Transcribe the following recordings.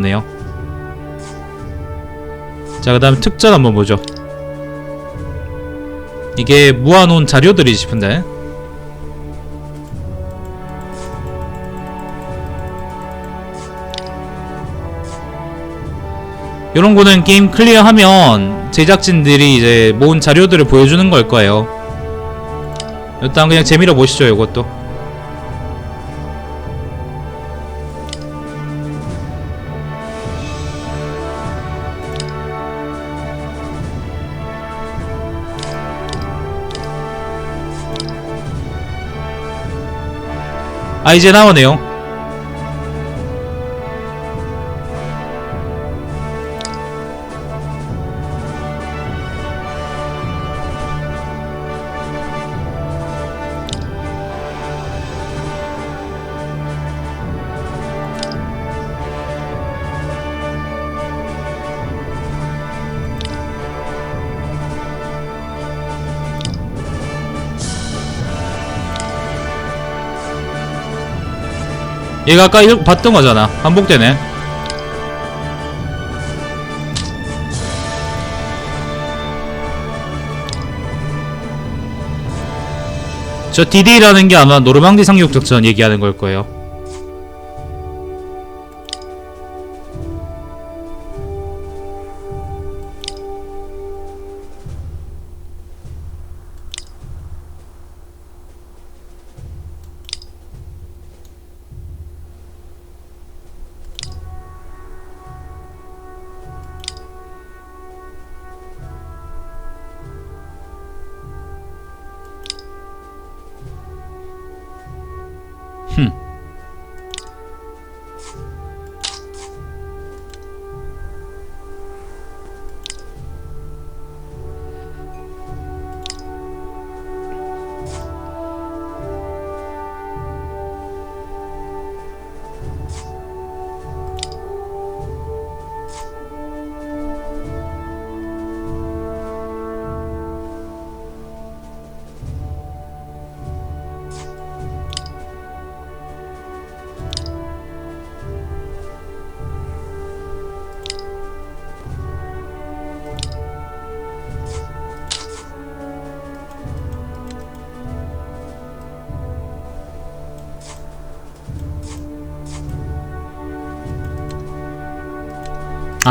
네요. 자, 그 다음 특전 한번 보죠. 이게 모아놓은 자료들이 싶은데 요런 거는 게임 클리어하면 제작진들이 이제 모은 자료들을 보여주는 걸 거예요. 일단 그냥 재미로 보시죠, 요것도. 아, 이제 나오네요. 얘가 아까 봤던 거잖아. 반복되네. 저 DD라는 게 아마 노르망디 상륙 작전 얘기하는 걸 거예요.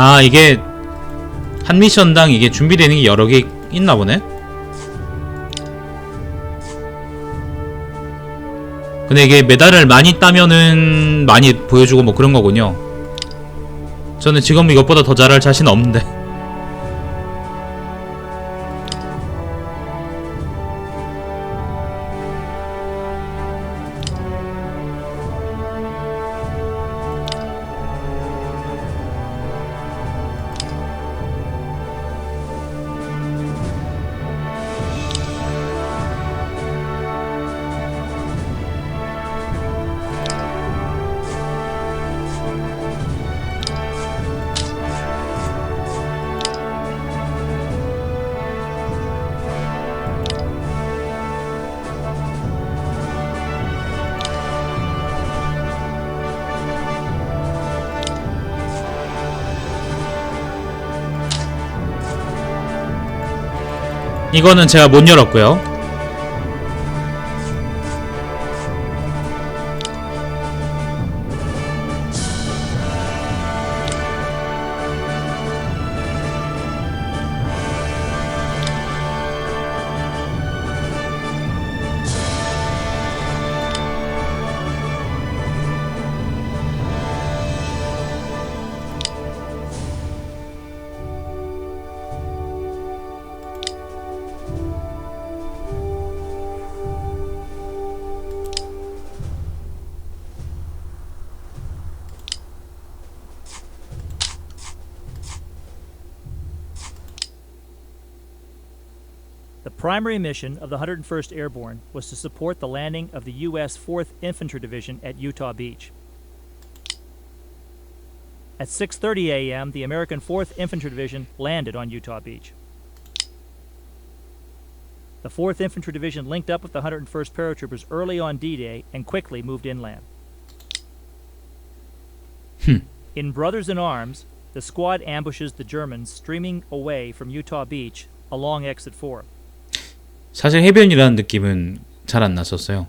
아, 이게 한 미션당 이게 준비되는 게 여러 개 있나 보네. 근데 이게 메달을 많이 따면은 많이 보여주고 뭐 그런 거군요. 저는 지금 이것보다 더 잘할 자신 없는데. 이거는 제가 못 열었고요. The primary mission of the 101st Airborne was to support the landing of the U.S. 4th Infantry Division at Utah Beach. At 6:30 a.m., the American 4th Infantry Division landed on Utah Beach. The 4th Infantry Division linked up with the 101st Paratroopers early on D-Day and quickly moved inland. In Brothers in Arms, the squad ambushes the Germans streaming away from Utah Beach along Exit 4. 사실 해변이라는 느낌은 잘 안 났었어요.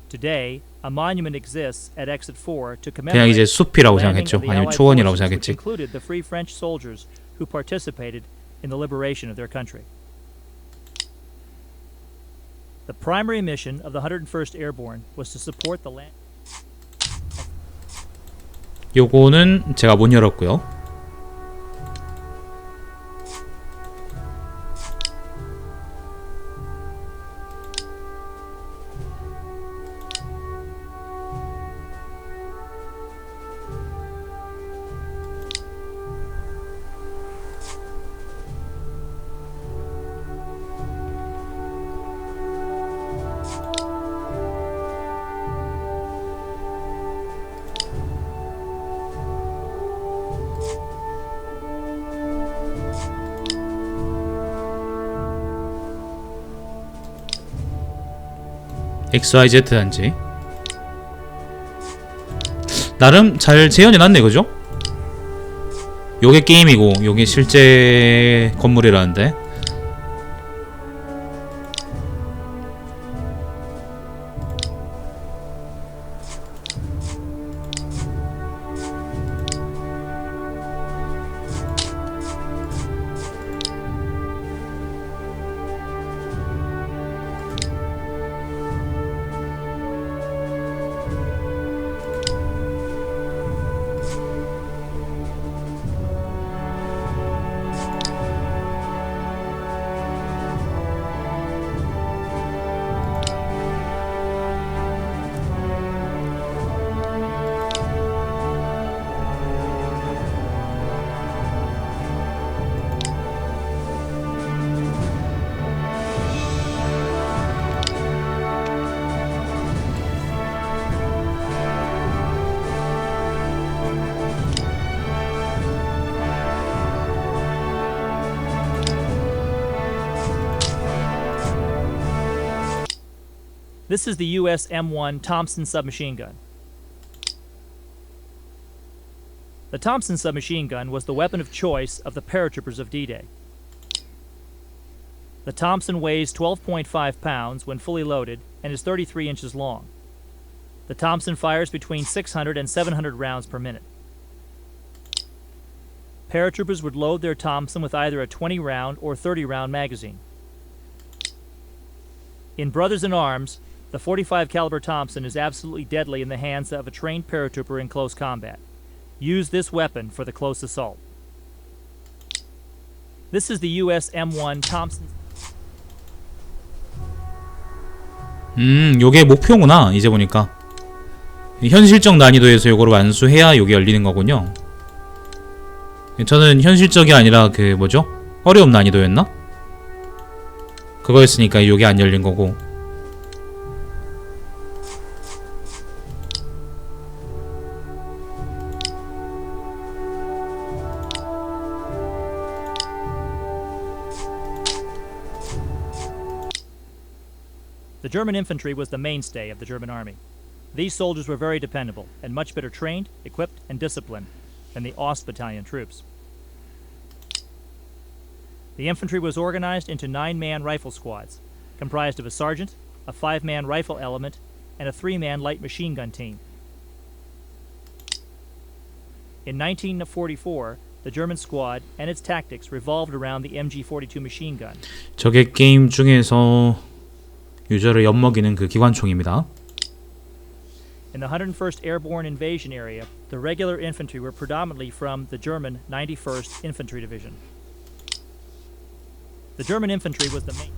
Today, a monument exists at Exit 4 to 그냥 commemorate 이제 숲이라고 the landing 생각했죠. of the 아니면 Allied 초원이라고 forces, which 생각했지. included the Free French soldiers who participated in the liberation of their country. The primary mission of the 101st Airborne was to support the land. 요거는 제가 못 열었고요. XYZ 단지 나름 잘 재현해놨네 그죠? 요게 게임이고 요게 실제 건물이라는데 This is the US M1 Thompson submachine gun. The Thompson submachine gun was the weapon of choice of the paratroopers of D-Day. The Thompson weighs 12.5 pounds when fully loaded and is 33 inches long. The Thompson fires between 600 and 700 rounds per minute. Paratroopers would load their Thompson with either a 20-round or 30-round magazine. In Brothers in Arms, the 45 caliber Thompson is absolutely deadly in the hands of a trained paratrooper in close combat. Use this weapon for the close assault. This is the US M1 Thompson. 요게 목표구나 이제 보니까 현실적 난이도에서 요거를 완수해야 요게 열리는 거군요. 저는 현실적이 아니라 그 뭐죠? 어려움 난이도였나? 그거였으니까 요게 안 열린 거고. The German infantry was the mainstay of the German army. These soldiers were very dependable and much better trained, equipped, and disciplined than the Ost battalion troops. The infantry was organized into 9-man rifle squads, comprised of a sergeant, a 5-man rifle element, and a 3-man light machine gun team. In 1944, the German squad and its tactics revolved around the MG-42 machine gun. 저게 게임 중에서 유저를 엿먹이는 그 기관총입니다. In the 101st Airborne Invasion area, the regular infantry were predominantly from the German 91st Infantry Division. The German infantry was the main.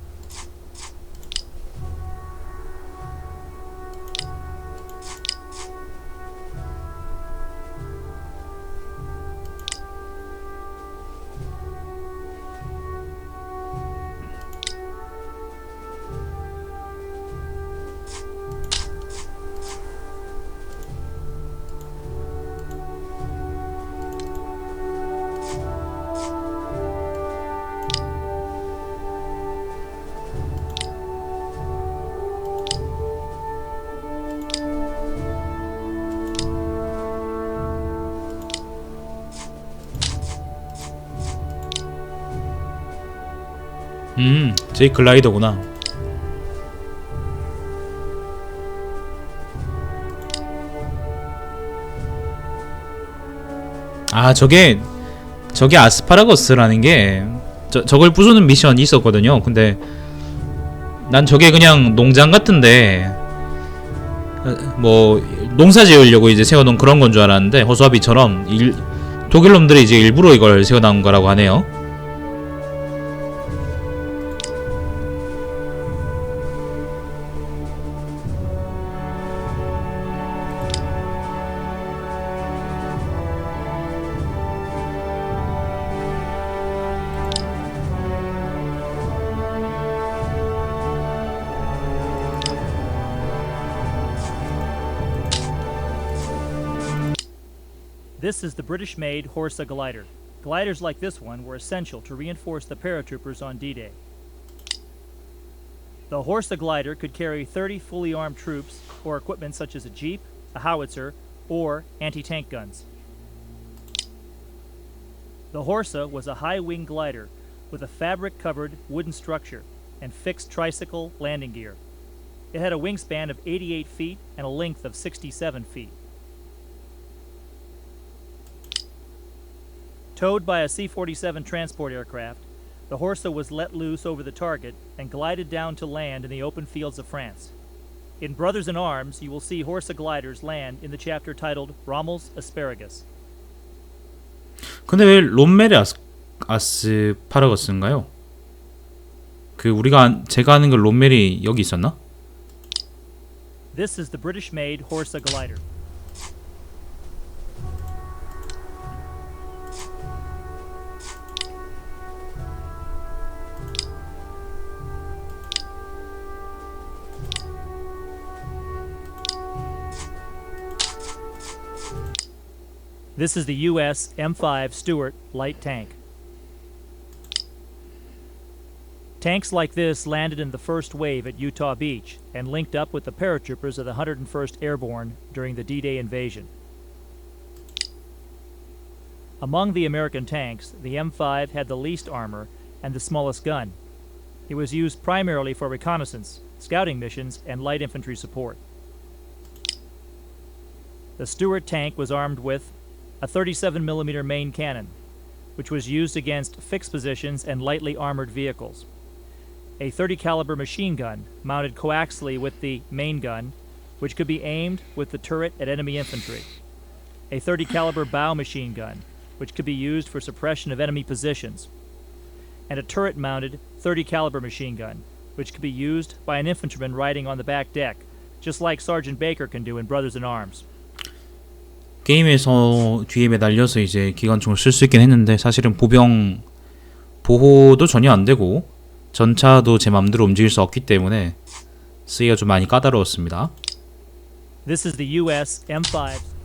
제 글라이더구나. 아, 저게 아스파라거스라는 게 저걸 부수는 미션이 있었거든요. 근데 난 저게 그냥 농장 같은데 뭐 농사 지으려고 이제 세워놓은 그런 건 줄 알았는데, 허수아비처럼 독일 놈들이 이제 일부러 이걸 세워놓은 거라고 하네요. This is the British-made Horsa glider. Gliders like this one were essential to reinforce the paratroopers on D-Day. The Horsa glider could carry 30 fully armed troops or equipment such as a jeep, a howitzer, or anti-tank guns. The Horsa was a high-wing glider with a fabric-covered wooden structure and fixed tricycle landing gear. It had a wingspan of 88 feet and a length of 67 feet. Towed by a C-47 transport aircraft, the Horsa was let loose over the target and glided down to land in the open fields of France. In Brothers in Arms, you will see Horsa gliders land in the chapter titled Rommel's Asparagus. 근데 왜 롬멜의 아스파라거스인가요? 제가 아는 그 롬멜이 여기 있었나? This is the British-made Horsa glider. This is the U.S. M5 Stuart light tank. Tanks like this landed in the first wave at Utah Beach and linked up with the paratroopers of the 101st Airborne during the D-Day invasion. Among the American tanks, the M5 had the least armor and the smallest gun. It was used primarily for reconnaissance, scouting missions, and light infantry support. The Stuart tank was armed with a 37mm main cannon, which was used against fixed positions and lightly armored vehicles. A 30 caliber machine gun mounted coaxially with the main gun, which could be aimed with the turret at enemy infantry. A 30 caliber bow machine gun, which could be used for suppression of enemy positions. And a turret mounted 30 caliber machine gun, which could be used by an infantryman riding on the back deck, just like Sergeant Baker can do in Brothers in Arms. 게임에서 뒤에 매달려서 이제 기관총을 쓸 수 있긴 했는데, 사실은 보병 보호도 전혀 안 되고 전차도 제 맘대로 움직일 수 없기 때문에 쓰기가 좀 많이 까다로웠습니다. This is the US M5.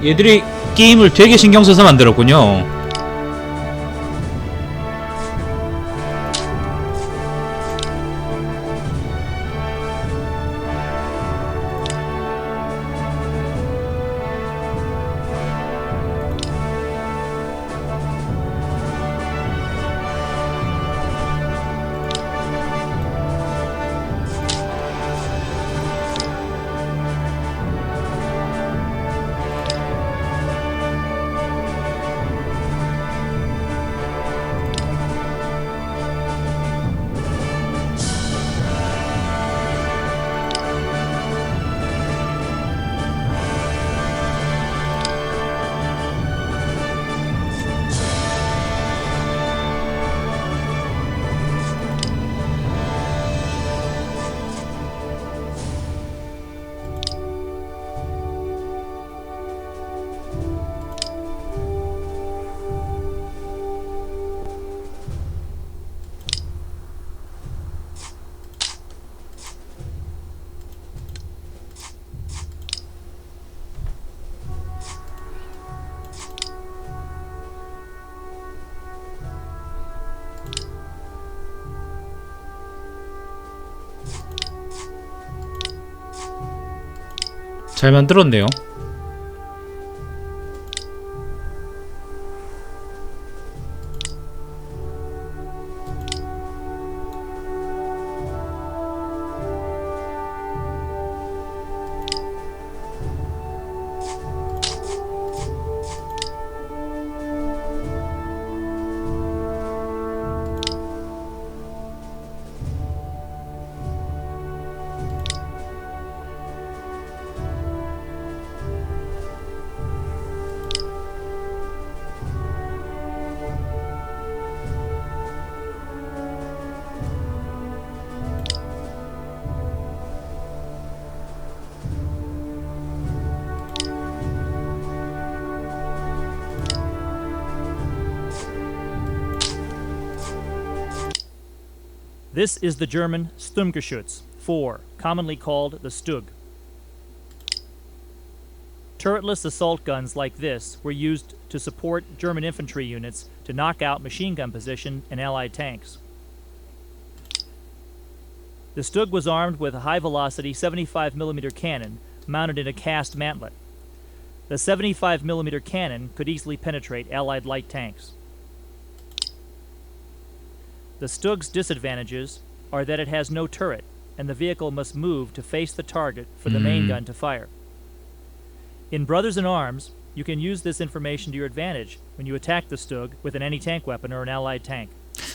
얘들이 게임을 되게 신경 써서 만들었군요. 잘 만들었네요. This is the German Sturmgeschütz 4, commonly called the Stug. Turretless assault guns like this were used to support German infantry units to knock out machine gun position and Allied tanks. The Stug was armed with a high-velocity 75mm cannon mounted in a cast mantlet. The 75mm cannon could easily penetrate Allied light tanks. The Stug's disadvantages are that it has no turret, and the vehicle must move to face the target for the main gun to fire. In Brothers in Arms, you can use this information to your advantage when you attack the Stug with an anti-tank weapon or an Allied tank.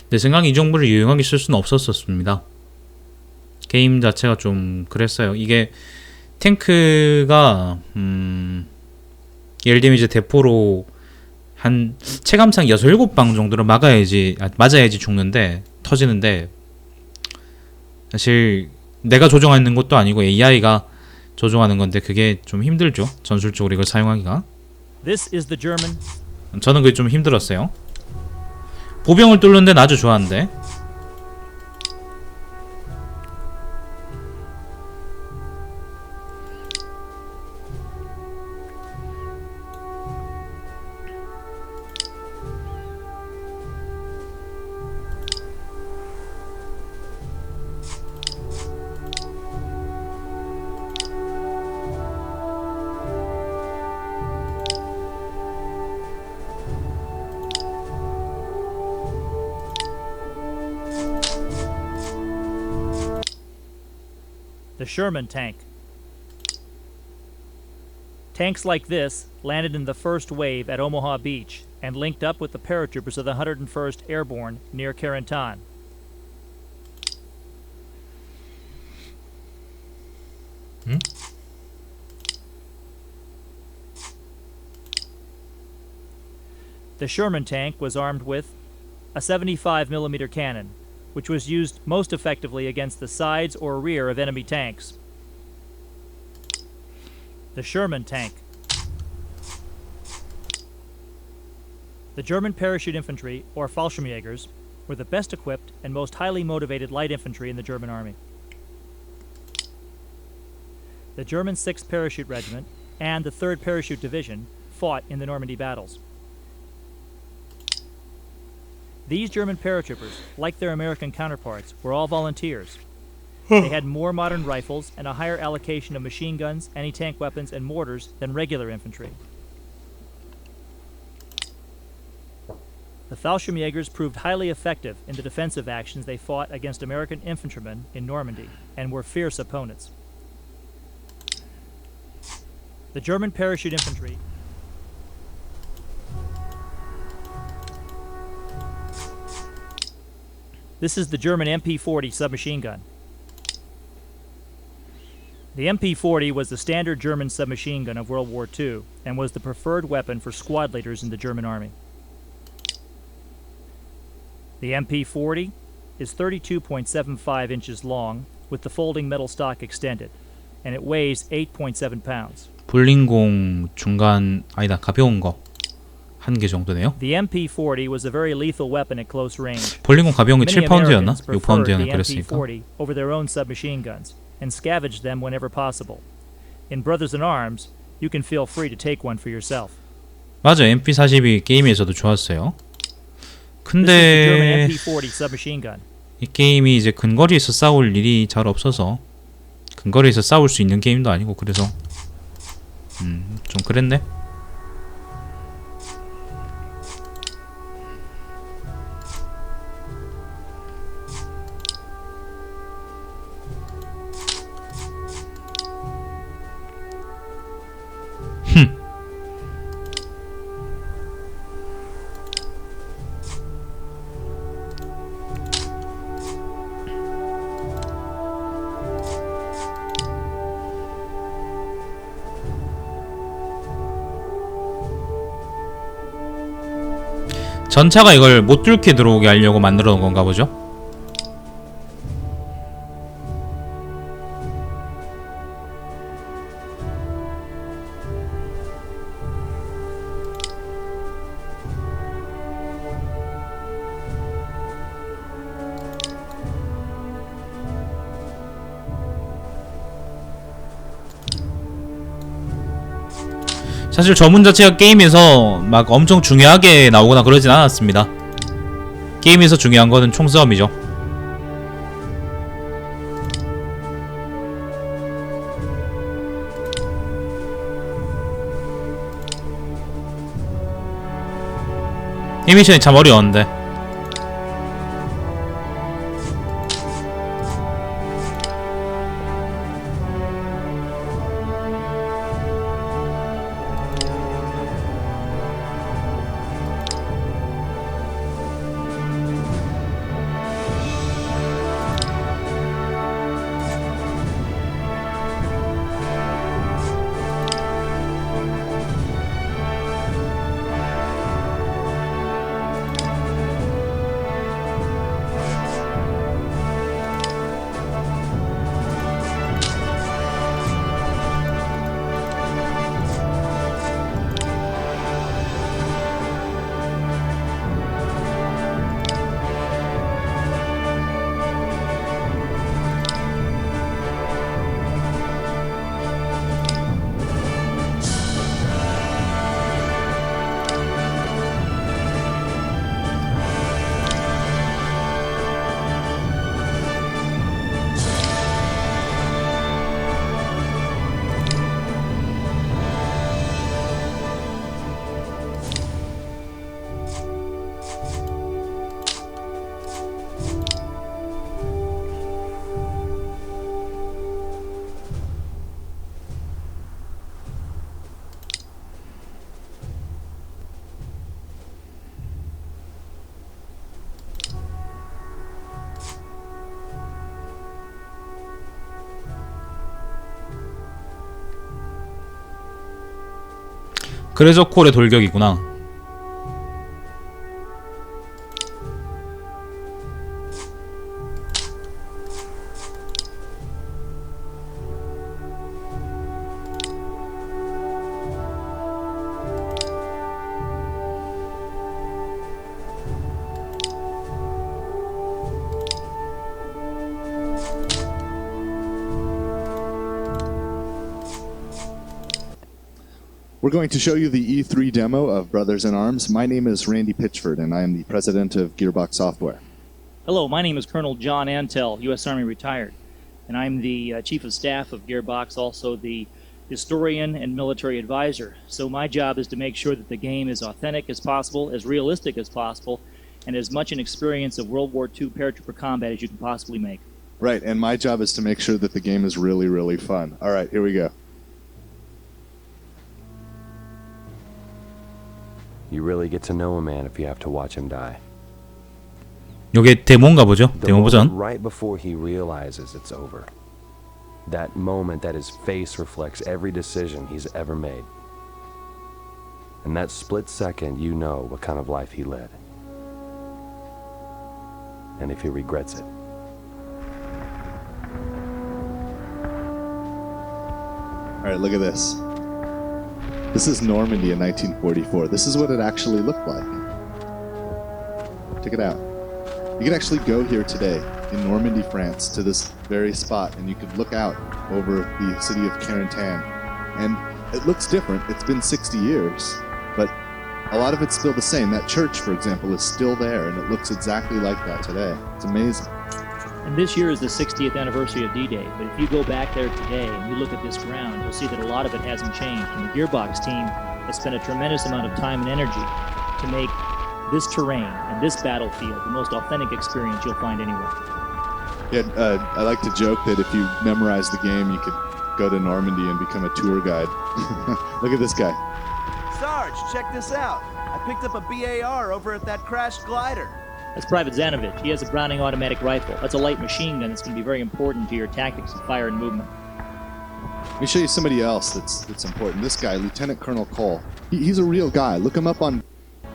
내 생각에 이 정보를 유용하게 쓸 수는 없었습니다. 게임 자체가 좀 그랬어요. 이게 탱크가 예를 들면 이제 대포로 한 체감상 6, 7방 정도로 맞아야지 죽는데 터지는데 사실 내가 조종하는 것도 아니고 AI가 조종하는 건데 그게 좀 힘들죠. 전술적으로 이걸 사용하기가. This is the German. 저는 그게 좀 힘들었어요. 보병을 뚫는 데는 아주 좋아하는데 The Sherman tank. Tanks like this landed in the first wave at Omaha Beach and linked up with the paratroopers of the 101st Airborne near Carentan. The Sherman tank was armed with a 75mm cannon, which was used most effectively against the sides or rear of enemy tanks. The Sherman tank. The German parachute infantry, or Fallschirmjägers, were the best equipped and most highly motivated light infantry in the German army. The German 6th Parachute Regiment and the 3rd Parachute Division fought in the Normandy battles. These German paratroopers, like their American counterparts, were all volunteers. They had more modern rifles and a higher allocation of machine guns, anti-tank weapons, and mortars than regular infantry. The Fallschirmjägers proved highly effective in the defensive actions they fought against American infantrymen in Normandy and were fierce opponents. The German parachute infantry This is the German MP-40 submachine gun. The MP-40 was the standard German submachine gun of World War II and was the preferred weapon for squad leaders in the German army. The MP-40 is 32.75 inches long with the folding metal stock extended, and it weighs 8.7 pounds. 볼링공 중간 아니다 가벼운 거 한 개 정도네요. The MP-40 was a very lethal weapon at close range. 볼링공 가벼운 게 Many 7파운드였나? Americans preferred 6파운드였나 the 그랬으니까. MP-40 over their own submachine guns and scavenged them whenever possible. In Brothers in Arms, you can feel free to take one for yourself. 맞아, MP-40이 게임에서도 좋았어요. This is the German 근데 MP-40 submachine gun. 이 게임이 이제 근거리에서 싸울 일이 잘 없어서 근거리에서 싸울 수 있는 게임도 아니고 그래서 좀 그랬네. 전차가 이걸 못 뚫게 들어오게 하려고 만들어 놓은 건가 보죠? 사실 저 문 자체가 게임에서 막 엄청 중요하게 나오거나 그러진 않았습니다. 게임에서 중요한 거는 총싸움이죠. 이 미션이 참 어려웠는데. 그래서 콜의 돌격이구나. We're going to show you the E3 demo of Brothers in Arms. My name is Randy Pitchford, and I am the president of Gearbox Software. Hello, my name is Colonel John Antel, U.S. Army retired, and I'm the Chief of Staff of Gearbox, also the historian and military advisor. So my job is to make sure that the game is authentic as possible, as realistic as possible, and as much an experience of World War II paratrooper combat as you can possibly make. Right, and my job is to make sure that the game is really, really fun. All right, here we go. You really get to know a man if you have to watch him die. 요게 데모인가 보죠? The 데모 moment 버전. right before he realizes it's over. That moment that his face reflects every decision he's ever made. In that split second, you know what kind of life he led. And if he regrets it. All right, look at this. This is Normandy in 1944. This is what it actually looked like. Check it out. You can actually go here today in Normandy, France, to this very spot, and you could look out over the city of Carentan. And it looks different. It's been 60 years, but a lot of it's still the same. That church, for example, is still there, and it looks exactly like that today. It's amazing. And this year is the 60th anniversary of D-Day, but if you go back there today and you look at this ground, you'll see that a lot of it hasn't changed. And the Gearbox team has spent a tremendous amount of time and energy to make this terrain and this battlefield the most authentic experience you'll find anywhere. Yeah, I like to joke that if you memorize the game, you could go to Normandy and become a tour guide. Look at this guy. Sarge, check this out. I picked up a BAR over at that crashed glider. That's Private Zanovich. He has a Browning automatic rifle. That's a light machine gun that's going to be very important to your tactics of fire and movement. Let me show you somebody else that's important. This guy, Lieutenant Colonel Cole. He's a real guy. Look him up on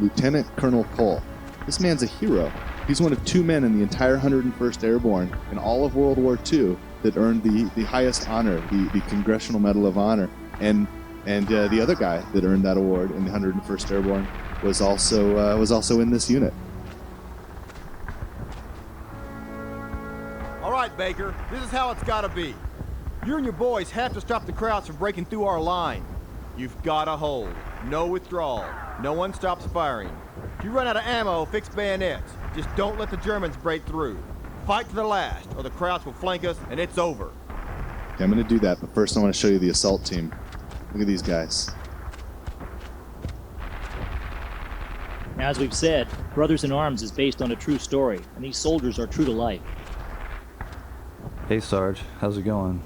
Lieutenant Colonel Cole. This man's a hero. He's one of 2 men in the entire 101st Airborne in all of World War II that earned the highest honor, the Congressional Medal of Honor. And the other guy that earned that award in the 101st Airborne was also in this unit. All right, Baker, this is how it's gotta be. You and your boys have to stop the Krauts from breaking through our line. You've gotta hold. No withdrawal. No one stops firing. If you run out of ammo, fix bayonets. Just don't let the Germans break through. Fight to the last, or the Krauts will flank us, and it's over. Okay, I'm going to do that, but first I want to show you the assault team. Look at these guys. Now, as we've said, Brothers in Arms is based on a true story, and these soldiers are true to life. Hey Sarge, how's it going?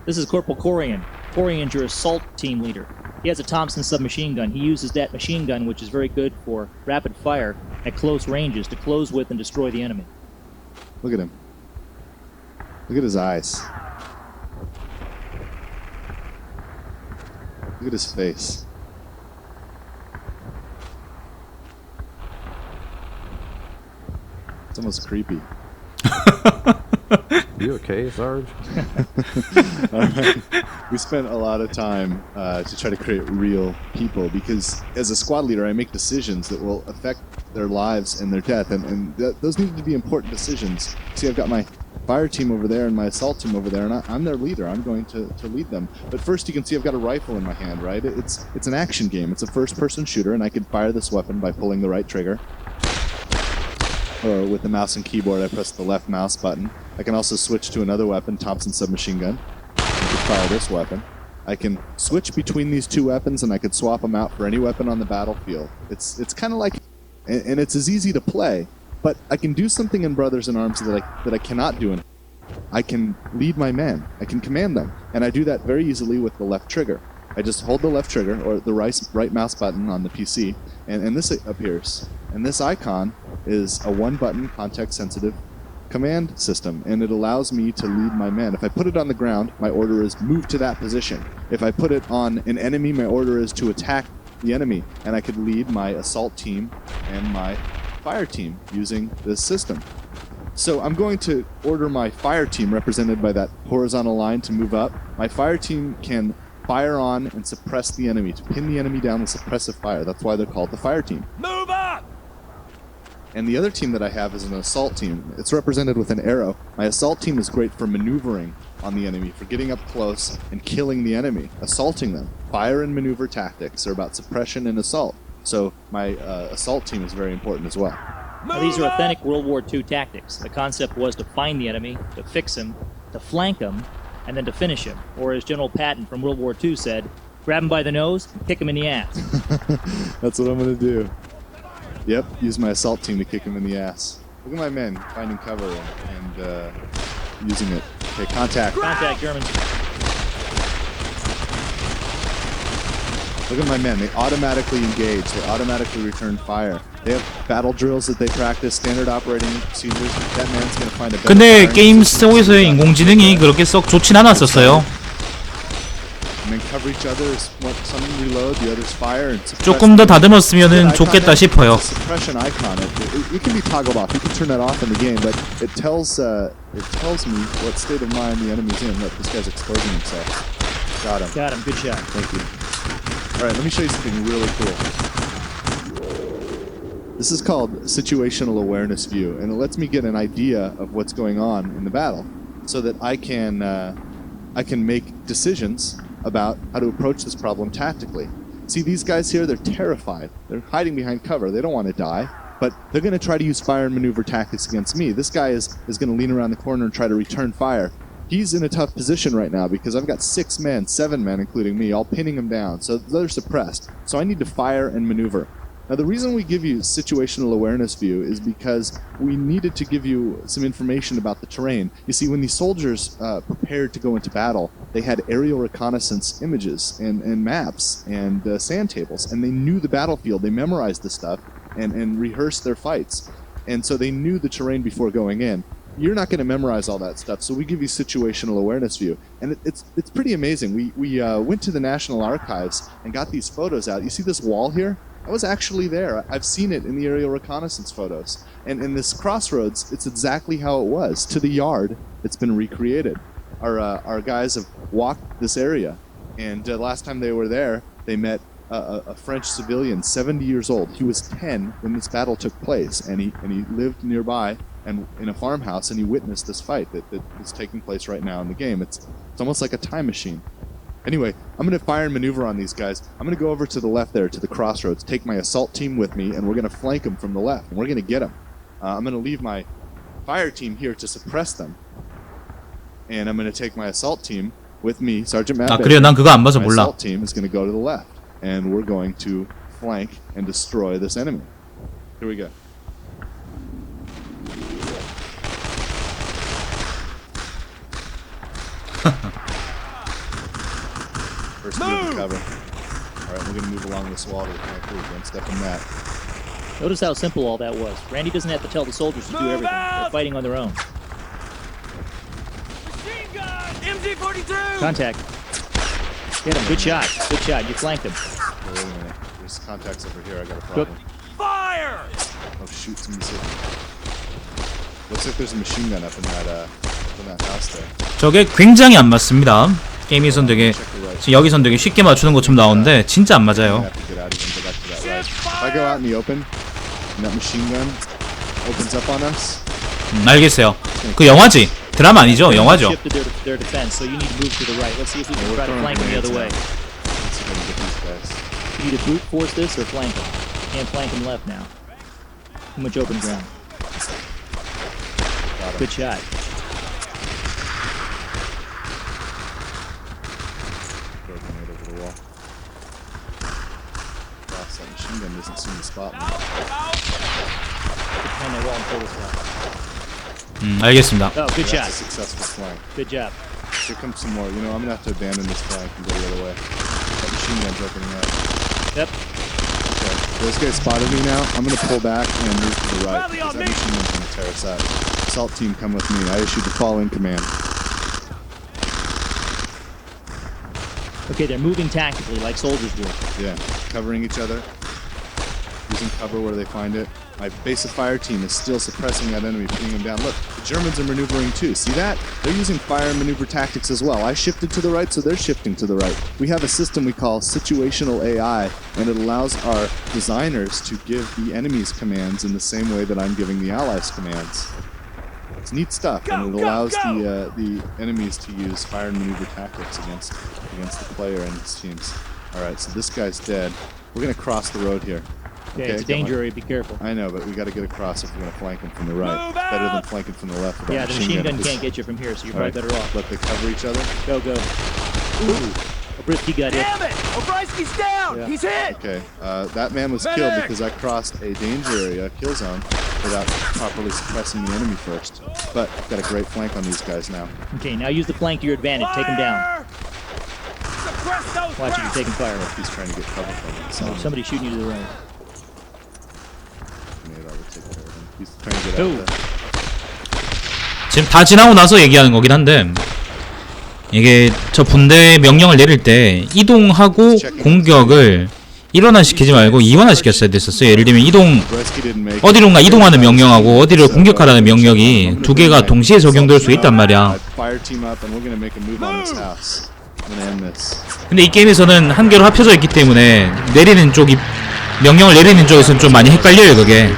This is Corporal Corian. Corian's your assault team leader. He has a Thompson submachine gun. He uses that machine gun, which is very good for rapid fire at close ranges to close with and destroy the enemy. Look at him. Look at his eyes. Look at his face. It's almost creepy. You okay, Sarge? All right. We spent a lot of time to try to create real people because as a squad leader, I make decisions that will affect their lives and their death, and those need to be important decisions. See, I've got my fire team over there and my assault team over there, and I'm their leader. I'm going to lead them. But first, you can see I've got a rifle in my hand, right? It's an action game. It's a first-person shooter, and I can fire this weapon by pulling the right trigger. Or with the mouse and keyboard, I press the left mouse button. I can also switch to another weapon, Thompson submachine gun. I can fire this weapon. I can switch between these 2 weapons, and I could swap them out for any weapon on the battlefield. It's kind of like, and it's as easy to play, but I can do something in Brothers in Arms that I cannot do in. I can lead my men. I can command them, and I do that very easily with the left trigger. I just hold the left trigger or the right mouse button on the PC, and this appears. And this icon is a 1-button context-sensitive command system, and it allows me to lead my men. If I put it on the ground, my order is move to that position. If I put it on an enemy, my order is to attack the enemy, and I could lead my assault team and my fire team using this system. So I'm going to order my fire team, represented by that horizontal line, to move up. My fire team can fire on and suppress the enemy, to pin the enemy down with suppressive fire. That's why they're called the fire team. Move up! And the other team that I have is an assault team. It's represented with an arrow. My assault team is great for maneuvering on the enemy for getting up close and killing the enemy, assaulting them. Fire and maneuver tactics are about suppression and assault. So my assault team is very important as well. Now, these are authentic World War II tactics. The concept was to find the enemy, to fix him, to flank him, and then to finish him. Or as General Patton from World War II said, grab him by the nose, kick him in the ass. That's what I'm going to do. Yep, use my assault team to kick him in the ass. Look at my men finding cover and using it. Okay, contact. Contact, Germans. Look at my men. They automatically engage. They automatically return fire. They have battle drills that they practice, standard operating procedures. That man's going to find a better 근데 firing 게임 system. 속에서의 인공지능이 그렇게 썩 좋진 않았었어요. And then cover each other. Some reload, the others fire. And suppress 조금 더 them. 다듬었으면 좋겠다 싶어요. The suppression icon. It can be toggled off. You can turn that off in the game, but it tells me what state of mind the enemy's in. Look, this guy's exposing himself. Got him. Got him. Good shot. Thank you. All right, let me show you something really cool. This is called situational awareness view, and it lets me get an idea of what's going on in the battle, so that I can make decisions about how to approach this problem tactically. See, these guys here, they're terrified. They're hiding behind cover. They don't want to die, but they're going to try to use fire and maneuver tactics against me. This guy is going to lean around the corner and try to return fire. He's in a tough position right now because I've got 6 men, 7 men, including me, all pinning him down. So they're suppressed. So I need to fire and maneuver. Now, the reason we give you situational awareness view is because we needed to give you some information about the terrain. You see, when these soldiers prepared to go into battle, they had aerial reconnaissance images and maps and sand tables, and they knew the battlefield. They memorized the stuff and rehearsed their fights. And so they knew the terrain before going in. You're not going to memorize all that stuff, so we give you situational awareness view. And it's pretty amazing. We went to the National Archives and got these photos out. You see this wall here? I was actually there. I've seen it in the aerial reconnaissance photos. And in this crossroads, it's exactly how it was. To the yard, it's been recreated. Our guys have walked this area. And last time they were there, they met a French civilian, 70 years old. He was 10 when this battle took place. And he lived nearby and in a farmhouse, and he witnessed this fight that is taking place right now in the game. It's almost like a time machine. Anyway, I'm going to fire and maneuver on these guys. I'm going to go over to the left there, to the crossroads, take my assault team with me, and we're going to flank them from the left, and we're going to get them. I'm going to leave my fire team here to suppress them, and I'm going to take my assault team with me, Sergeant Matt. 아, 그래요? 난 그거 안 봐서 My 몰라. assault team is going to go to the left, and we're going to flank and destroy this enemy. Here we go. First move to cover. All right, we're going to move along this wall to the flank. Don't step in that. Notice how simple all that was. Randy doesn't have to tell the soldiers to do everything. They're fighting on their own. Machine gun! MG-42! Contact. Get him. Good shot. Good shot. You flanked him. Wait a minute. There's contacts over here. I got a problem. Fire! Oh shoot! Somebody said. Looks like there's a machine gun up in that house there. 저게 굉장히 안 맞습니다. 게임에선 되게 지금 여기선 되게 쉽게 맞추는 것처럼 나오는데 진짜 안 I 맞아요. have to get out of here and go back to that right. If I go out in the open, and that machine gun opens up on us. 알겠어요. 그 영화지? 드라마 아니죠? 영화죠. Shifted their defense, so you need to move to the right. Let's see if we can try to flank them the other way. Let's see if I can get these guys. You need to brute force this or flank them. Can't flank them left now. Too much open ground. Got him. Good shot. Throw a grenade over the wall. Gosh, that machine gun doesn't seem to spot me. Behind that wall and pull this out. 알겠습니다. Oh, good That's a shot. successful flank. Good job. Here comes some more. You know, I'm gonna have to abandon this flank and go the other way. That machine gun's opening up. Yep. Okay. Those guys spotted me now. I'm gonna pull back and move to the right because that machine gun's gonna tear us out. Assault team, come with me. I issued the fall-in command. Okay, they're moving tactically like soldiers would. Yeah, covering each other, using cover where they find it. My base of fire team is still suppressing that enemy, pinning him down. Look, the Germans are maneuvering too. See that? They're using fire and maneuver tactics as well. I shifted to the right, so they're shifting to the right. We have a system we call situational AI, and it allows our designers to give the enemy's commands in the same way that I'm giving the allies' commands. It's neat stuff, and it allows the enemies to use fire and maneuver tactics against the player and his teams. All right, so this guy's dead. We're gonna cross the road here. Okay, it's a danger area. Be careful. I know, but we got to get across if we're gonna flank him from the right. Better than flanking from the left. With Yeah, that the machine gun can't get you from here, so you're probably better off. Let they cover each other. Go, go. Ooh. Brisky got hit. Damn it! O'Brien's down! Yeah. He's hit! Okay, that man was killed because I crossed a danger area, a kill zone, without properly suppressing the enemy first. But I've got a great flank on these guys now. Okay, now use the flank to your advantage. Take him down. Suppress those Watch it, you're taking fire. He's trying to get cover from him. So Somebody's shooting you to the right. grenade, I would take care of him. He's trying to get out of there. 지금 다 지나고 나서 얘기하는 거긴 한데 이게 저 분대 명령을 내릴 때 이동하고 공격을 일원화시키지 말고 이원화시켰어야 됐었어요. 예를 들면 어디론가 이동하는 명령하고 어디를 공격하라는 명령이 두 개가 동시에 적용될 수 있단 말이야. 근데 이 게임에서는 한 개로 합쳐져 있기 때문에 내리는 쪽이 명령을 내리는 쪽에서는 좀 많이 헷갈려요, 그게.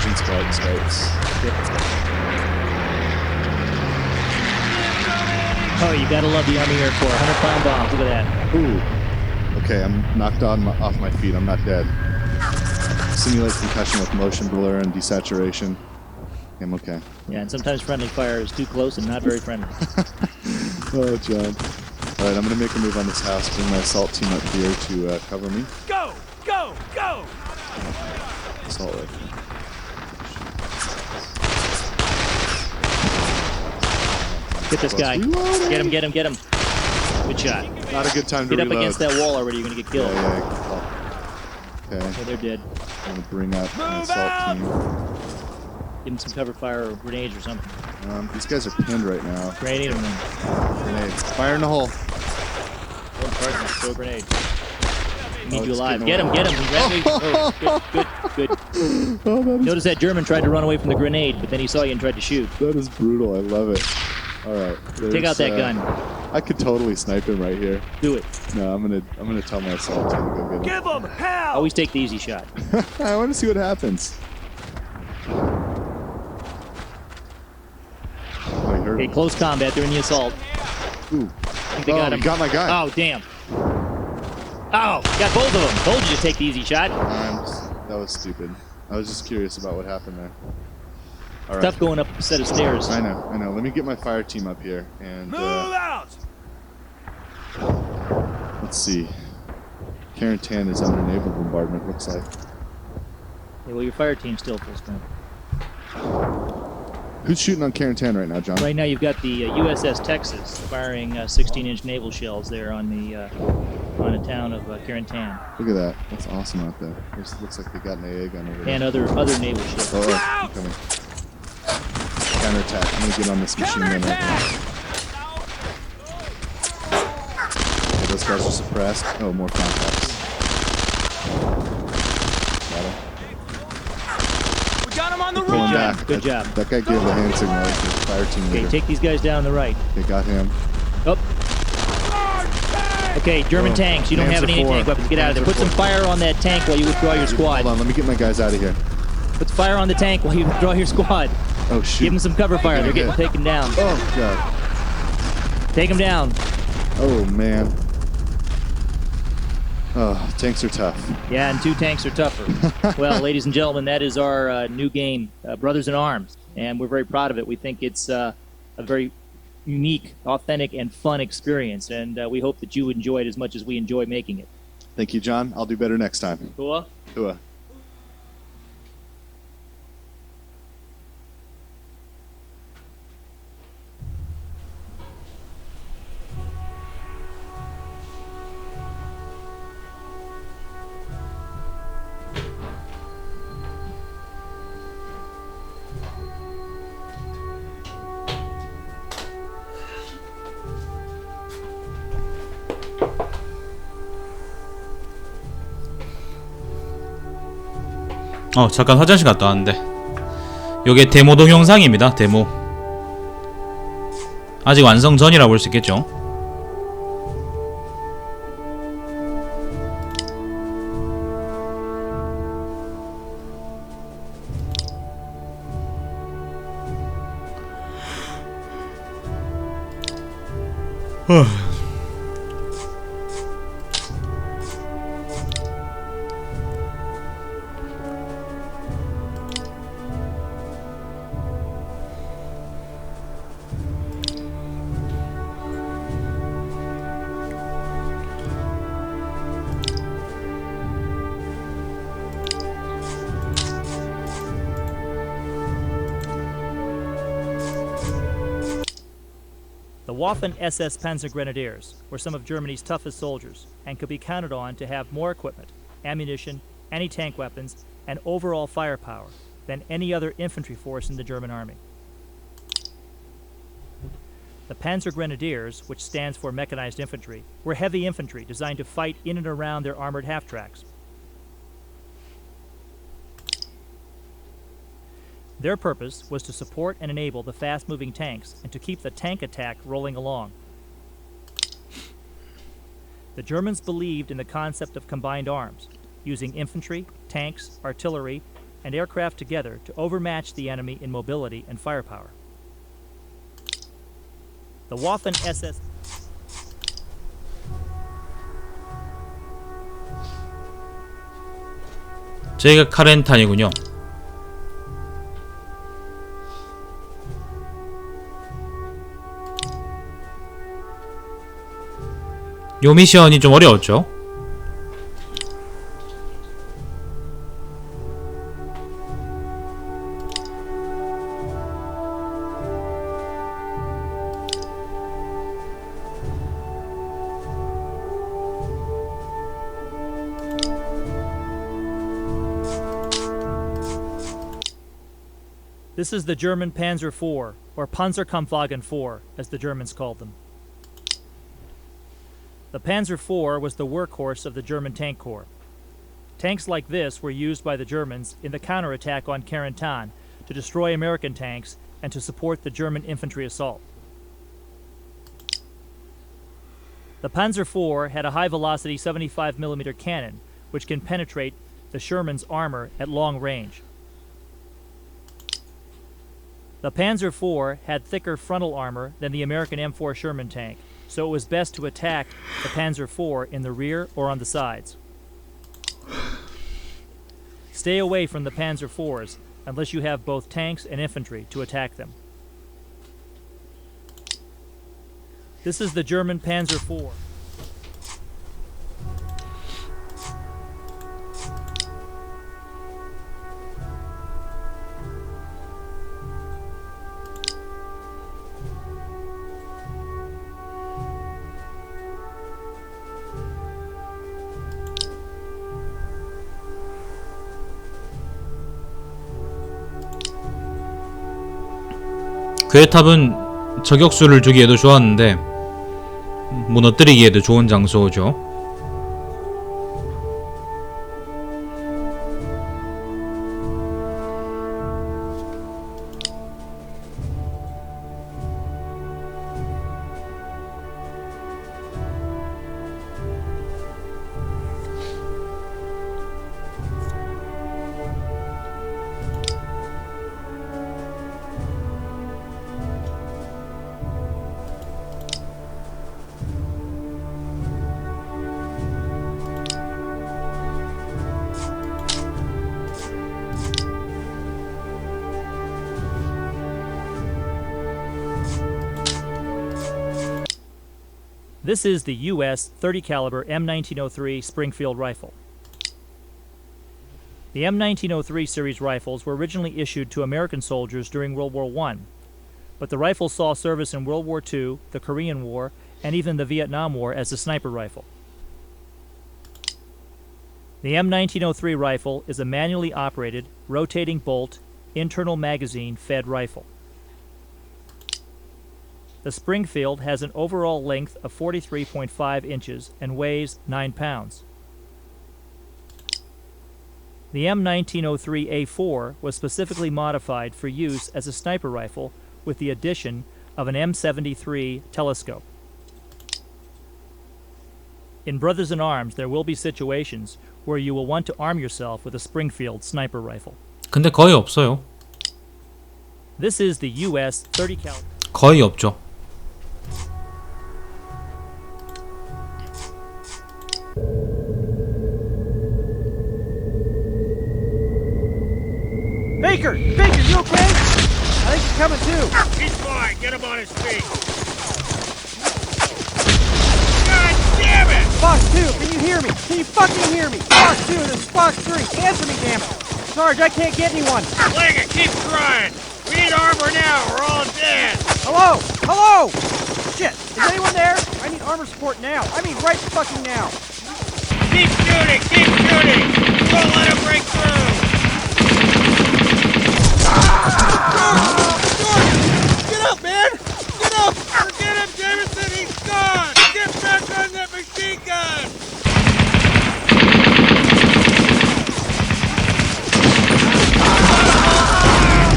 Oh, you gotta love the Army Air Corps. 100-pound bombs. Look at that. Ooh. Okay, I'm knocked off my feet. I'm not dead. Simulates concussion with motion blur and desaturation. I'm okay. Yeah, and sometimes friendly fire is too close and not very friendly. Oh, John. All right, I'm gonna make a move on this house. Bring my assault team up here to cover me. Go! Go! Go! Assault rifle. Get this guy. Reloading. Get him, get him, get him. Good shot. Not a good time to Get up reload. against that wall already, you're gonna get killed. Okay. Okay, they're dead. I'm gonna bring up an assault team. Give him some cover fire or grenades or something. These guys are pinned right now. Grenade them. Grenades. Fire in the hole. One partner, throw a grenade. We need you it's alive. getting Get him, get him. He ran away. Oh, good, good, good. Notice that German tried to run away from the grenade, but then he saw you and tried to shoot. That is brutal. I love it. All right. Take out that gun. I could totally snipe him right here. Do it. No, I'm gonna tell my assault team to go get him. Give him hell! Always take the easy shot. I want to see what happens. Oh, I heard Okay, him. close combat. They're in the assault. Ooh. I think they got him. He got my guy. Oh, damn. Oh, got both of them. Told you to take the easy shot. That was stupid. I was just curious about what happened there. All right. Tough going up a set of stairs. I know. Let me get my fire team up here and Move out! let's see. Karen Tan is under naval bombardment. Looks like. Okay, well, your fire team's still full strength. Who's shooting on Karen Tan right now, John? Right now, you've got the USS Texas firing 16-inch naval shells there on the town of Carentan, Look at that. That's awesome out there. Looks like they got an AA gun over there. and other naval ships. Oh, I'm coming. Counterattack. I'm gonna get on this machine gun right now. Okay, those guys are suppressed. Oh, more contacts. Got him. We got him on the Pull him run! back. Good job. That guy gave the hand signal to the fire team Okay, leader. take these guys down on the right. Okay, got him. Up. Okay, German Oh, tanks. You don't have any Panzer tank IV. weapons. Get out of there. Put some Panzer fire on that tank while you withdraw your squad. Hold on, let me get my guys out of here. Put fire on the tank while you withdraw your squad. Oh, shoot. Give them some cover fire. They're getting Okay. taken down. Oh, God. Take them down. Oh, man. Oh, tanks are tough. Yeah, and 2 tanks are tougher. Well, ladies and gentlemen, that is our new game, Brothers in Arms, and we're very proud of it. We think it's a very unique, authentic, and fun experience, and we hope that you enjoy it as much as we enjoy making it. Thank you, John. I'll do better next time. Cool? Tua. 잠깐 화장실 갔다 왔는데 요게 데모 동영상입니다. 데모 아직 완성 전이라 볼 수 있겠죠. The Waffen SS Panzer Grenadiers were some of Germany's toughest soldiers and could be counted on to have more equipment, ammunition, anti-tank weapons, and overall firepower than any other infantry force in the German army. The Panzer Grenadiers, which stands for mechanized infantry, were heavy infantry designed to fight in and around their armored half-tracks. Their purpose was to support and enable the fast-moving tanks and to keep the tank attack rolling along. The Germans believed in the concept of combined arms, using infantry, tanks, artillery, and aircraft together to overmatch the enemy in mobility and firepower. The Waffen SS 저희가 카렌탄이군요. 요 미션이 좀 어려웠죠. This is the German Panzer IV, or Panzerkampfwagen IV, as the Germans called them. The Panzer IV was the workhorse of the German Tank Corps. Tanks like this were used by the Germans in the counterattack on Carentan to destroy American tanks and to support the German infantry assault. The Panzer IV had a high-velocity 75mm cannon, which can penetrate the Sherman's armor at long range. The Panzer IV had thicker frontal armor than the American M4 Sherman tank, so it was best to attack the Panzer IV in the rear or on the sides. Stay away from the Panzer IVs unless you have both tanks and infantry to attack them. This is the German Panzer IV. 괴탑은 저격수를 주기에도 좋았는데 무너뜨리기에도 좋은 장소죠. This is the U.S. 30 caliber M1903 Springfield rifle. The M1903 series rifles were originally issued to American soldiers during World War I, but the rifle saw service in World War II, the Korean War, and even the Vietnam War as a sniper rifle. The M1903 rifle is a manually operated, rotating bolt, internal magazine fed rifle. The Springfield has an overall length of 43.5 inches and weighs 9 pounds. The M1903A4 was specifically modified for use as a sniper rifle with the addition of an M73 telescope. In Brothers in Arms, there will be situations where you will want to arm yourself with a Springfield sniper rifle. 근데 거의 없어요. This is the US 30 caliber. 거의 없죠. Baker! Baker, you okay? I think he's coming too. He's fine. Get him on his feet. God damn it! Fox 2, can you hear me? Can you fucking hear me? Fox 2, this is Fox 3. Answer me, damn it. Sarge, I can't get anyone. Linger, keep trying. We need armor now. We're all dead. Hello? Hello? Shit, is anyone there? I need armor support now. I mean right fucking now. Keep shooting. Keep shooting. Don't let him break through. Get up, man! Get up! Forget him, Jameson. He's gone. Get back on that machine gun.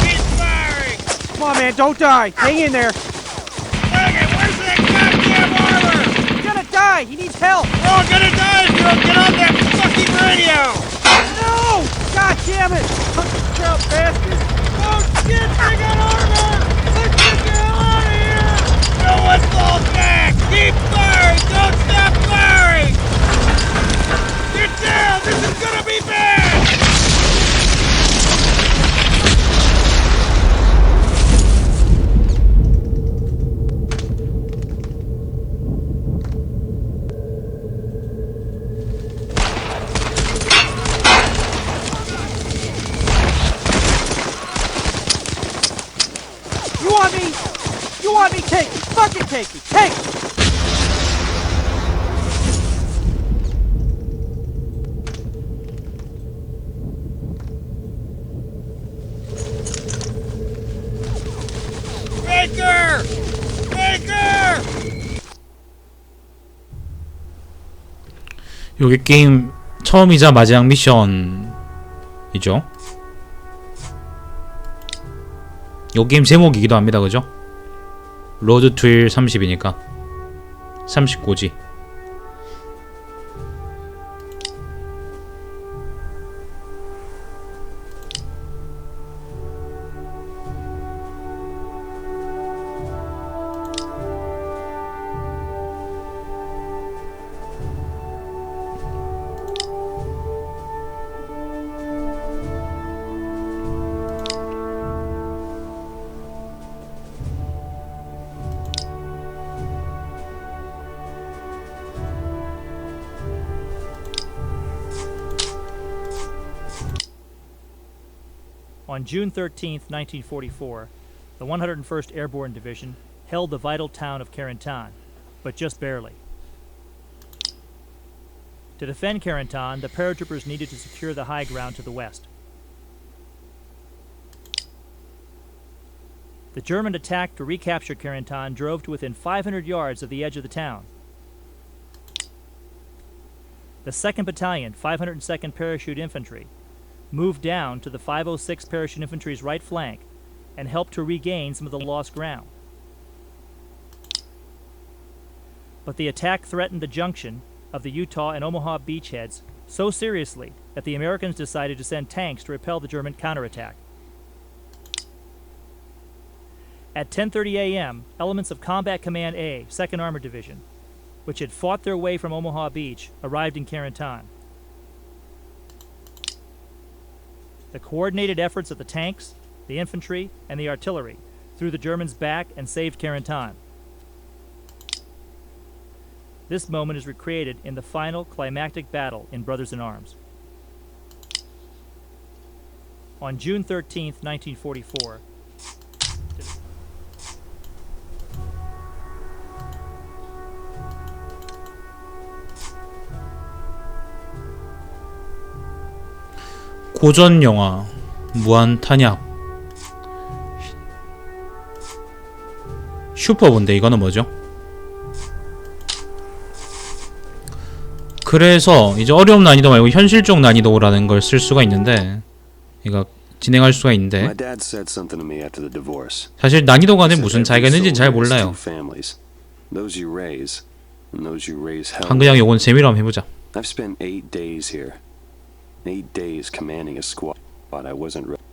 He's firing. Come on, man, don't die. Hang in there. Linger, where's that goddamn armor? He's gonna die. He needs help. We're all gonna die if you don't get on that fucking radio. No! God damn it! Trout bastard! Oh shit, they got armor! Let's get the hell out of here! No one fall back! Keep firing! Don't stop firing! Get down! This is gonna be bad! You want me? You want me? Take me! Fucking take me! Take me! Baker! Baker! 요게 게임 처음이자 마지막 미션이죠. 요 게임 제목이기도 합니다. 그죠? 로드 투 30이니까 39지. On June 13, 1944, the 101st Airborne Division held the vital town of Carentan, but just barely. To defend Carentan, the paratroopers needed to secure the high ground to the west. The German attack to recapture Carentan drove to within 500 yards of the edge of the town. The 2nd Battalion, 502nd Parachute Infantry, moved down to the 506 Parachute Infantry's right flank and helped to regain some of the lost ground. But the attack threatened the junction of the Utah and Omaha beachheads so seriously that the Americans decided to send tanks to repel the German counterattack. At 10:30 a.m., elements of Combat Command A, 2nd Armored Division, which had fought their way from Omaha Beach, arrived in Carentan. The coordinated efforts of the tanks, the infantry, and the artillery threw the Germans back and saved Carentan. This moment is recreated in the final climactic battle in Brothers in Arms. On June 13, 1944, 고전 영화 무한 탄약 슈퍼본데 이거는 뭐죠? 그래서 이제 어려운 난이도 말고 현실적 난이도라는 걸 쓸 수가 있는데 이거 진행할 수가 있는데 My dad said something to me after the divorce. 사실 난이도 간에 무슨 차이가 있는지 잘 몰라요. Those you raise and those you raise hell. 한그냥 요건 재미로 한번 해보자. I've spent 8 days here. 8 days commanding a squad, but I wasn't ready.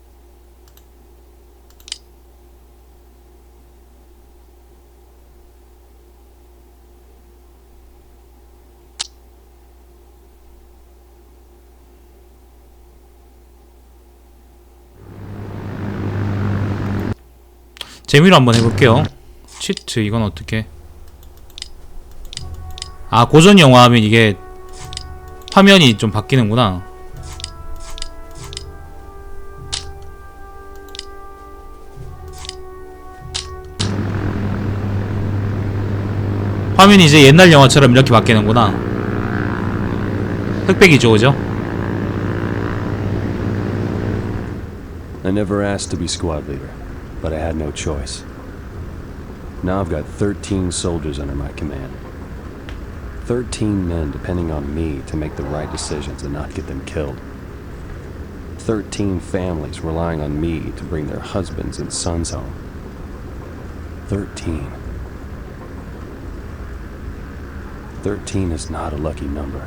재미로 한번 해볼게요. 치트 이건 어떻게? 아, 고전 영화 하면 이게 화면이 좀 바뀌는구나. 화면이 이제 옛날 영화처럼 이렇게 바뀌는구나. 흑백이죠, 그죠? I never asked to be squad leader, but I had no choice. Now I've got 13 soldiers under my command. 13 men depending on me to make the right decisions and not get them killed. 13 families relying on me to bring their husbands and sons home. 13. 13 is not a lucky number.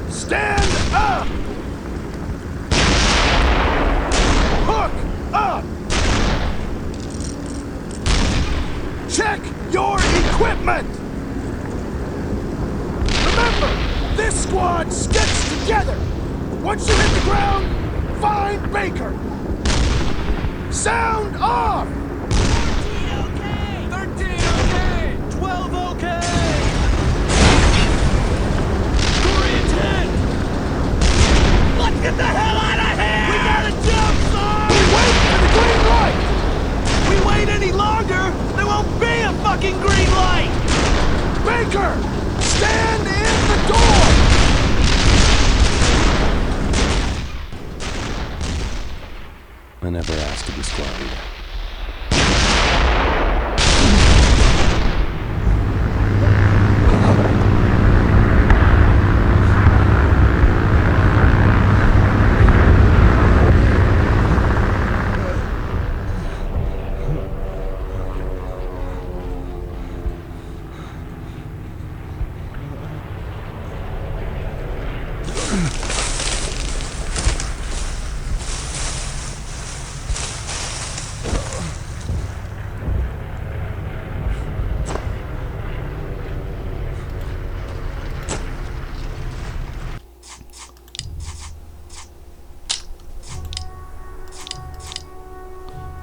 Stand up! Hook up! Check your equipment! Remember, this squad sticks together! Once you hit the ground, find Baker! Sound off! 13 okay! 13 okay! 12 okay! 310! Let's get the hell out of here! We gotta jump, son! We wait for the green light! We wait any longer, there won't be a fucking green light! Baker! Stand in the door! I never asked to be squad leader.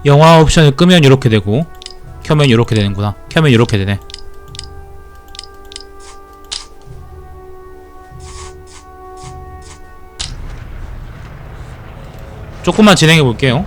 영화 옵션을 끄면 이렇게 되고 켜면 이렇게 되는구나. 켜면 이렇게 되네. 조금만 진행해 볼게요.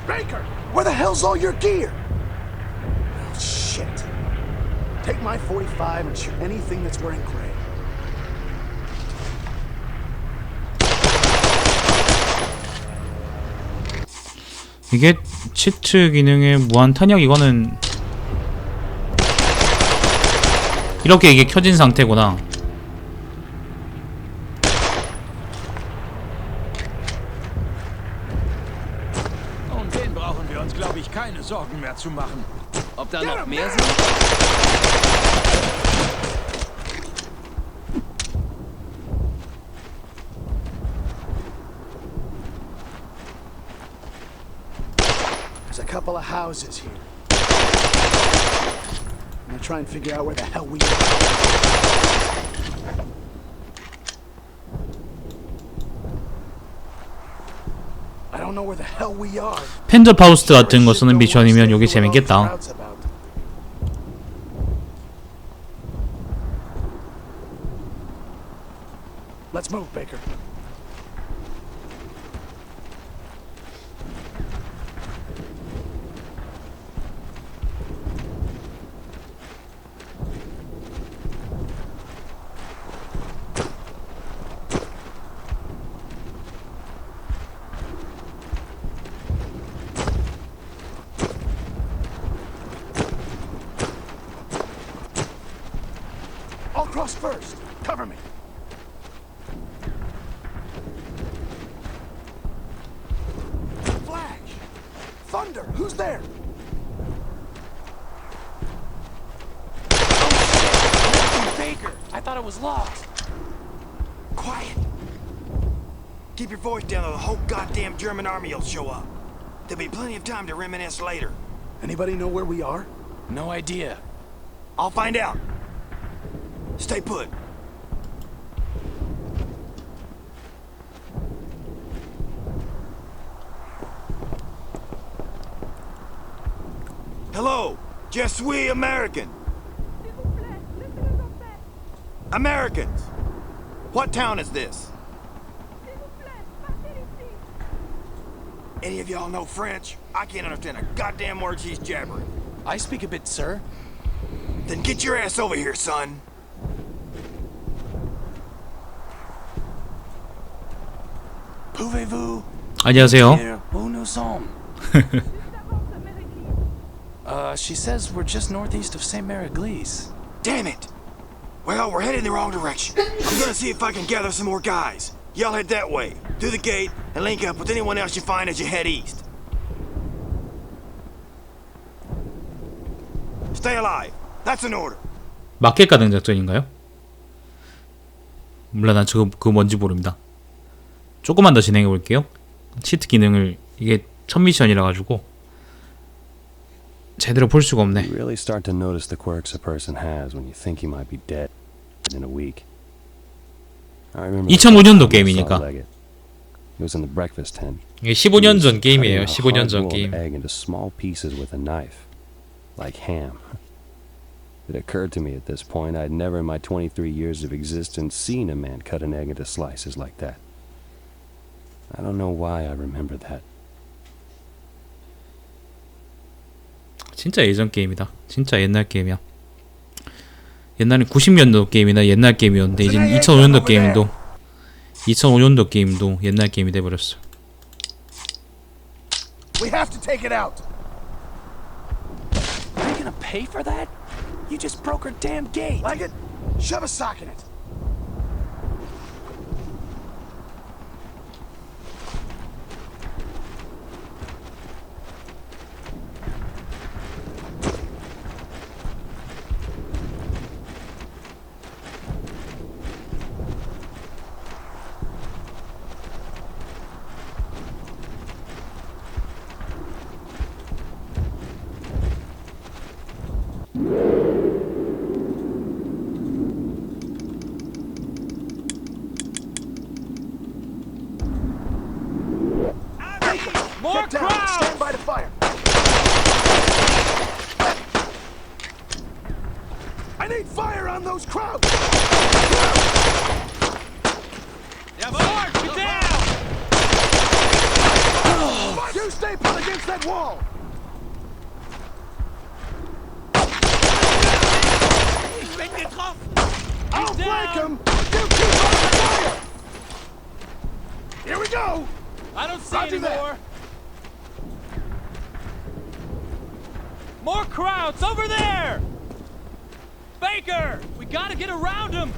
Baker, where the hell's all your gear? Oh, shit. Take my 45 and shoot anything that's wearing gray. 이게 치트 기능의 무한 탄약 이거는 이렇게 이게 켜진 상태구나. Um den brauchen wir uns, glaube ich, keine Sorgen mehr zu machen. Ob da noch mehr sind? There's a couple of houses here. I'm gonna try and figure out where the hell we are. I don't know where the hell we are. 펜더 파우스트 같은 거 쓰는 미션이면 여기 재밌겠다. Let's move, Baker. I'll cross first. Cover me. thunder? Who's there? Baker. I thought it was lost. Quiet. Keep your voice down or the whole goddamn German army will show up. There'll be plenty of time to reminisce later. Anybody know where we are? No idea. I'll find out. Stay put. Hello, je suis American. Americans. What town is this? Any of y'all know French? I can't understand a goddamn word she's jabbering. I speak a bit, sir. Then get your ass over here, son. Pouvez-vous 안녕하세요. dire où nous sommes? She says we're just northeast of St. Mary-Église. Damn it! Well, we're headed in the wrong direction. I'm gonna see if I can gather some more guys. Y'all head that way, through the gate, and link up with anyone else you find as you head east. Stay alive. That's an order. 마켓 가는 작전인가요? 몰라, 난 그거 뭔지 모릅니다. 조금만 더 진행해 볼게요. 치트 기능을, 이게 첫 미션이라 가지고 제대로 볼 수가 없네. You really start to notice the quirks a person has when you think he might be dead in a week. I remember 2005년도 게임이니까. It was in the breakfast tent. 이게 15년 전 게임이에요. 15년 전 게임. Egg into small pieces with a knife, like ham. It occurred to me at this point I'd never in my 23 years of existence seen a man cut an egg into slices like that. I don't know why I remember that. 진짜 예전 게임이다. 진짜 옛날 게임이야. 옛날에 90년도 게임이나 옛날 게임이었는데 이제 2005년도 게임도 옛날 게임이 돼버렸어. We have to take it out. Are you gonna pay for that? You just broke her damn gate. Like it? Shove a sock in it. More crowd! Stand by the fire. I need fire on those crowds. Mark, get down! You stay put against that wall. I'll flank him. You keep on the fire. Here we go. I don't see Roger any that. more. More crowds over there! Baker! We gotta get around him!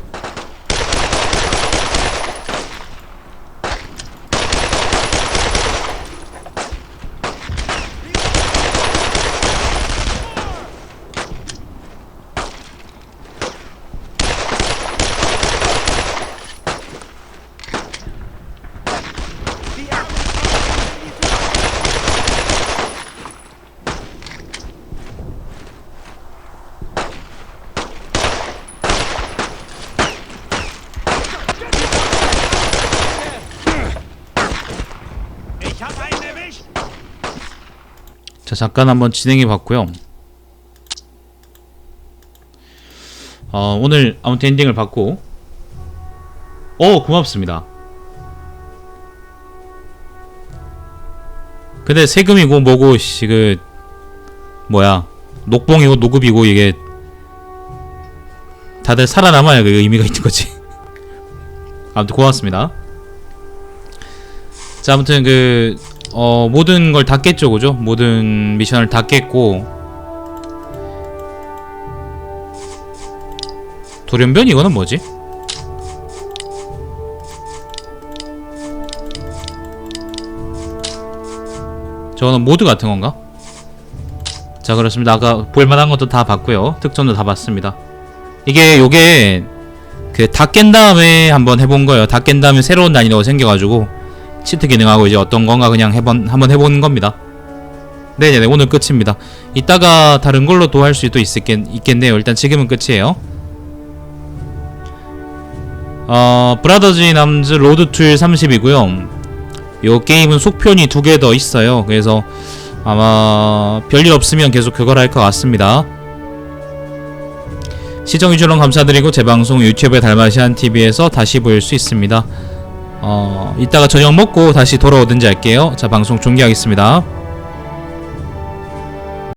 자, 잠깐 한번 진행해 봤고요. 오늘 아무튼 엔딩을 받고 고맙습니다. 근데 세금이고 뭐고 뭐야, 녹봉이고 노급이고 이게 다들 살아남아야 그 의미가 있는 거지. 아무튼 고맙습니다. 자, 아무튼 모든 걸 다 깼죠, 그죠? 모든 미션을 다 깼고, 돌연변 이거는 뭐지? 저거는 모드 같은 건가? 자, 그렇습니다. 아까 볼만한 것도 다 봤고요. 특전도 다 봤습니다. 요게 그 다 깬 다음에 한번 해본 거예요. 다 깬 다음에 새로운 난이도가 생겨가지고 치트 기능하고 이제 어떤 건가 그냥 한번 해보는 겁니다. 네네네, 오늘 끝입니다. 이따가 다른 걸로 또 할 수도 있겠네요. 일단 지금은 끝이에요. 브라더즈 남즈 로드 툴 30이고요. 요 게임은 속편이 2개 더 있어요. 그래서 아마 별일 없으면 계속 그걸 할 것 같습니다. 시청해주셔서 감사드리고 제 방송 유튜브의 달마시안TV에서 다시 볼 수 있습니다. 이따가 저녁 먹고 다시 돌아오든지 할게요. 자, 방송 종료하겠습니다.